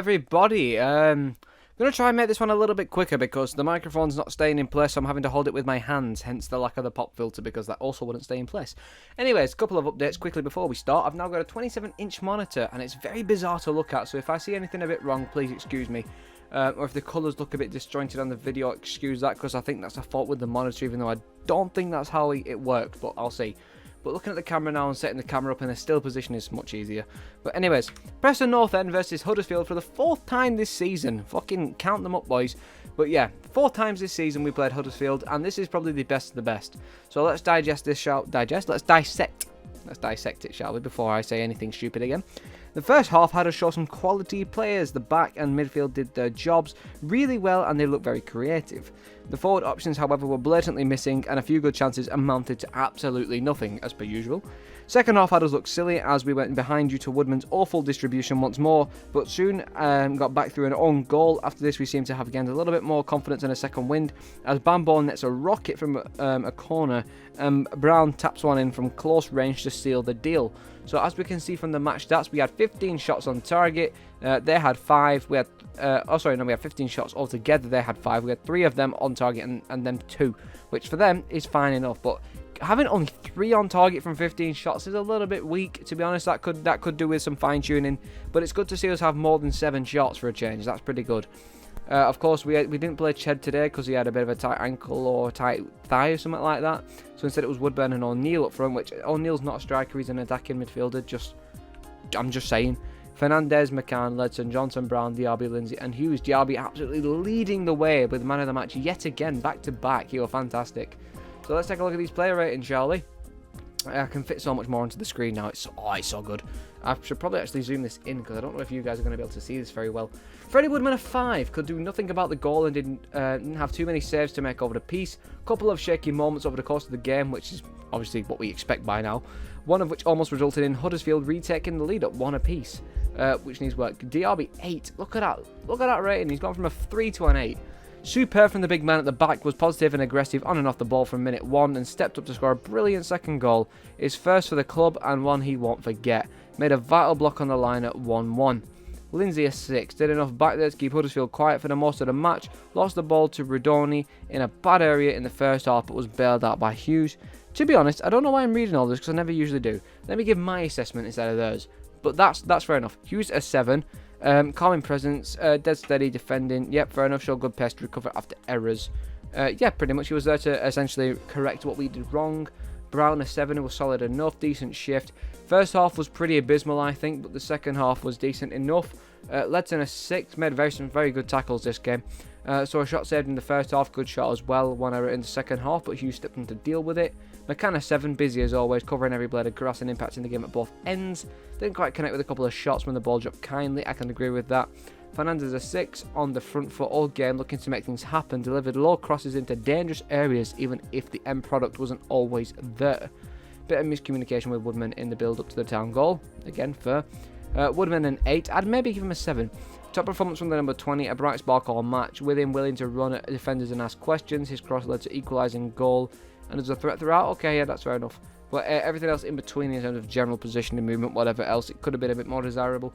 everybody. I'm going to try and make this one a little bit quicker because the microphone's not staying in place, so I'm having to hold it with my hands, hence the lack of the pop filter because that also wouldn't stay in place. Anyways, a couple of updates quickly before we start. I've now got a 27-inch monitor and it's very bizarre to look at, so if I see anything a bit wrong, please excuse me. Or if the colours look a bit disjointed on the video, excuse that because I think that's a fault with the monitor, even though I don't think that's how it works, but I'll see. But looking at the camera now and setting the camera up in a still position is much easier. But anyways, Preston North End versus Huddersfield for the 4th time this season. Fucking count them up, boys. But yeah, 4 times this season we played Huddersfield, and this is probably the best of the best. So let's digest this, let's dissect. Let's dissect it, shall we, before I say anything stupid again. The first half had us show some quality players. The back and midfield did their jobs really well and they looked very creative. The forward options, however, were blatantly missing and a few good chances amounted to absolutely nothing, as per usual. Second half had us look silly as we went behind due to Woodman's awful distribution once more, but soon got back through an own goal. After this we seemed to have gained a little bit more confidence and a second wind as Bambo nets a rocket from a corner and Brown taps one in from close range to seal the deal. So as we can see from the match stats, we had 15 shots on target, they had 5, we had, we had 15 shots altogether, they had 5, we had 3 of them on target and then 2, which for them is fine enough, but having only 3 on target from 15 shots is a little bit weak, to be honest. That could do with some fine tuning, but it's good to see us have more than 7 shots for a change. That's pretty good. Of course, we didn't play Ched today because he had a bit of a tight ankle or tight thigh or something like that. So instead it was Woodburn and O'Neill up front, which O'Neill's not a striker, he's an attacking midfielder. I'm just saying. Fernandez, McCann, Ledson, Johnson, Brown, Diaby, Lindsay and Hughes. Diaby absolutely leading the way with man of the match yet again, back to back. He was fantastic. So let's take a look at these player ratings, shall we? I can fit so much more onto the screen now. It's so good. I should probably actually zoom this in because I don't know if you guys are going to be able to see this very well. Freddie Woodman a 5. Could do nothing about the goal and didn't have too many saves to make over the piece. Couple of shaky moments over the course of the game, which is obviously what we expect by now. One of which almost resulted in Huddersfield retaking the lead at 1 apiece, which needs work. DRB 8. Look at that rating. He's gone from a 3 to an 8. Superb from the big man at the back, was positive and aggressive on and off the ball from minute 1 and stepped up to score a brilliant second goal. His first for the club and one he won't forget. Made a vital block on the line at 1-1. Lindsay a 6, did enough back there to keep Huddersfield quiet for the most of the match. Lost the ball to Rodoni in a bad area in the first half but was bailed out by Hughes. To be honest, I don't know why I'm reading all this because I never usually do. Let me give my assessment instead of theirs. But that's fair enough. Hughes a 7. Calming presence, dead steady defending. Yep, fair enough. Showed good pace to recover after errors. Yeah, pretty much he was there to essentially correct what we did wrong. Brown a 7, who was solid enough, decent shift. First half was pretty abysmal, I think, but the second half was decent enough. Ledson a 6, made some very good tackles this game. So a shot saved in the first half, good shot as well. 1 error in the second half, but Hughes stepped in to deal with it. McCann a 7, busy as always, covering every blade of grass and impacting the game at both ends. Didn't quite connect with a couple of shots when the ball dropped kindly, I can agree with that. Fernandez a 6, on the front foot all game, looking to make things happen, delivered low crosses into dangerous areas even if the end product wasn't always there. Bit of miscommunication with Woodman in the build up to the town goal, again fair. Woodman an 8, I'd maybe give him a 7. Top performance from the number 20, a bright spark all match, with him willing to run at defenders and ask questions. His cross led to equalising goal, and as a threat throughout, okay, yeah, that's fair enough. But everything else in between in terms of general positioning, movement, whatever else, it could have been a bit more desirable.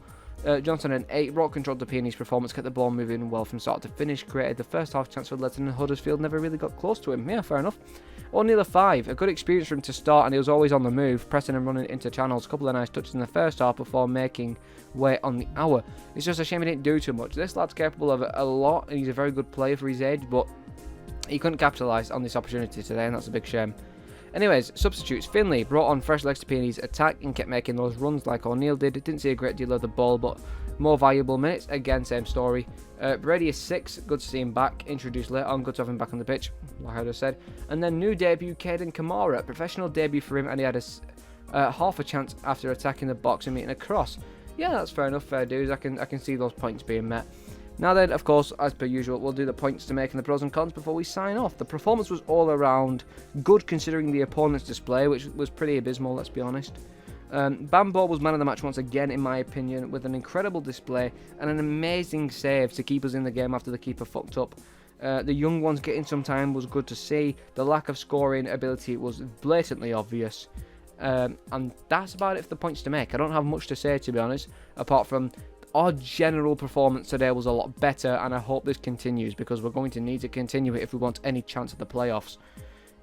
Johnson an 8, brought control to Peony's performance, kept the ball moving well from start to finish, created the first half chance for Ledson and Huddersfield, never really got close to him. Yeah, fair enough. O'Neill a 5, a good experience for him to start and he was always on the move, pressing and running into channels, a couple of nice touches in the first half before making way on the hour. It's just a shame he didn't do too much. This lad's capable of a lot and he's a very good player for his age, but he couldn't capitalise on this opportunity today and that's a big shame. Anyways, substitutes. Finlay brought on fresh legs to Peony's attack and kept making those runs like O'Neill did. Didn't see a great deal of the ball, but more valuable minutes. Again, same story. Brady is 6. Good to see him back. Introduced later on. Good to have him back on the pitch, like I just said. And then new debut, Caden Kamara. Professional debut for him, and he had half a chance after attacking the box and meeting a cross. Yeah, that's fair enough, fair dues. I can see those points being met. Now then, of course, as per usual, we'll do the points to make and the pros and cons before we sign off. The performance was all around good considering the opponent's display, which was pretty abysmal, let's be honest. Bambo was man of the match once again, in my opinion, with an incredible display and an amazing save to keep us in the game after the keeper fucked up. The young ones getting some time was good to see. The lack of scoring ability was blatantly obvious. And that's about it for the points to make. I don't have much to say, to be honest, apart from our general performance today was a lot better, and I hope this continues because we're going to need to continue it if we want any chance at the playoffs.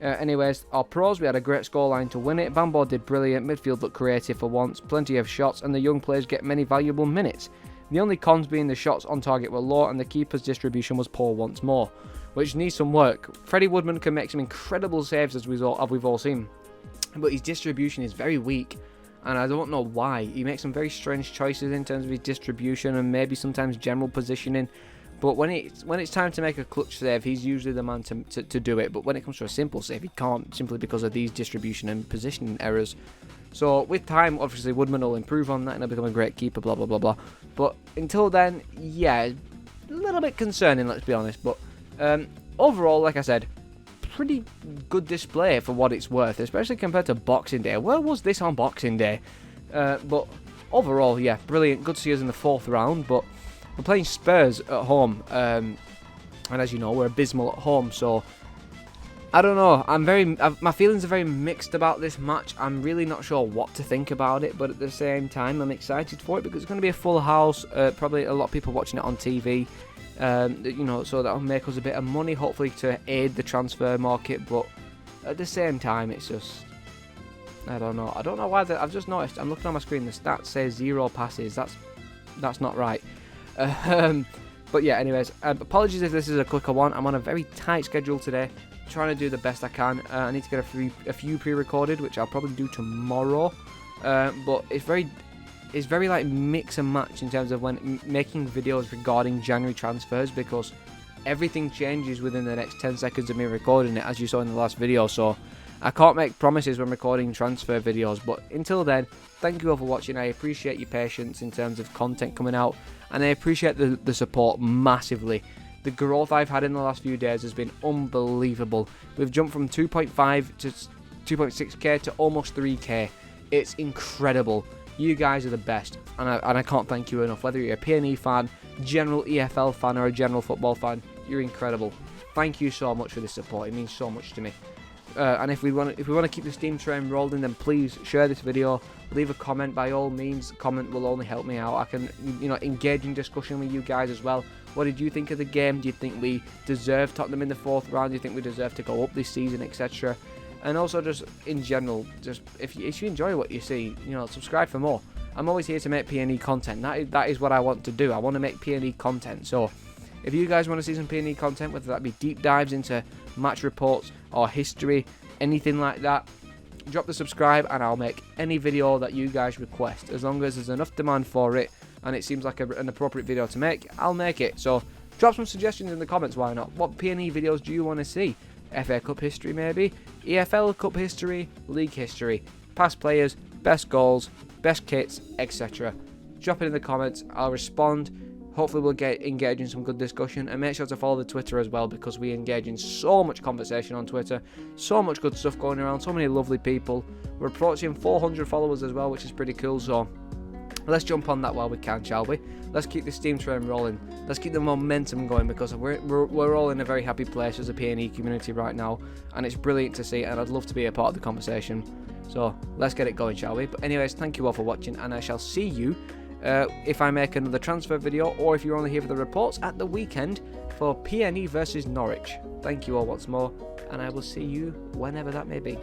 Anyways, our pros, we had a great scoreline to win it. Bambo did brilliant, midfield looked creative for once, plenty of shots, and the young players get many valuable minutes. The only cons being the shots on target were low and the keeper's distribution was poor once more, which needs some work. Freddie Woodman can make some incredible saves as we've all seen, but his distribution is very weak, and I don't know why. He makes some very strange choices in terms of his distribution and maybe sometimes general positioning. But when it's time to make a clutch save, he's usually the man to do it. But when it comes to a simple save, he can't, simply because of these distribution and positioning errors. So with time, obviously Woodman will improve on that and he'll become a great keeper, blah blah blah blah. But until then, yeah, a little bit concerning, let's be honest. But overall, like I said, pretty good display for what it's worth, especially compared to Boxing Day. Where was this on Boxing Day? But overall, yeah, brilliant. Good to see us in the 4th round, but we're playing Spurs at home, and as you know, we're abysmal at home, so I don't know. My feelings are very mixed about this match. I'm really not sure what to think about it, but at the same time, I'm excited for it because it's going to be a full house. Probably a lot of people watching it on TV. So that'll make us a bit of money, hopefully to aid the transfer market. But at the same time, it's just, I don't know why. I've just noticed. I'm looking on my screen. The stats say 0 passes. That's not right. But yeah, anyways, apologies if this is a quicker one. I'm on a very tight schedule today, trying to do the best I can. I need to get a few pre-recorded, which I'll probably do tomorrow. But it's very like mix and match in terms of when making videos regarding January transfers, because everything changes within the next 10 seconds of me recording it, as you saw in the last video. So I can't make promises when recording transfer videos, but until then, thank you all for watching. I appreciate your patience in terms of content coming out, and I appreciate the support massively. The growth I've had in the last few days has been unbelievable. We've jumped from 2.5 to 2.6k to almost 3k. It's incredible. You guys are the best, and I can't thank you enough. Whether you're a PNE fan, general EFL fan, or a general football fan, you're incredible. Thank you so much for this support. It means so much to me. And if we want to keep the Steam train rolling, then please share this video, leave a comment. By all means, comment will only help me out. I can, engage in discussion with you guys as well. What did you think of the game? Do you think we deserve Tottenham in the 4th round? Do you think we deserve to go up this season, etc.? And also, just in general, just if you enjoy what you see, subscribe for more. I'm always here to make PNE content. That is what I want to do. I want to make PNE content. So if you guys want to see some PNE content, whether that be deep dives into match reports or history, anything like that, drop the subscribe and I'll make any video that you guys request. As long as there's enough demand for it and it seems like an appropriate video to make, I'll make it. So drop some suggestions in the comments, why not? What PNE videos do you want to see? FA Cup history maybe? EFL Cup history? League history? Past players? Best goals? Best kits? Etc. Drop it in the comments, I'll respond. Hopefully we'll get engaged in some good discussion, and make sure to follow the Twitter as well, because we engage in so much conversation on Twitter, so much good stuff going around, so many lovely people. We're approaching 400 followers as well, which is pretty cool, so let's jump on that while we can, shall we? Let's keep the Steam train rolling. Let's keep the momentum going, because we're all in a very happy place as a PNE community right now, and it's brilliant to see, and I'd love to be a part of the conversation. So let's get it going, shall we? But anyways, thank you all for watching, and I shall see you if I make another transfer video, or if you're only here for the reports at the weekend for PNE versus Norwich. Thank you all once more, and I will see you whenever that may be.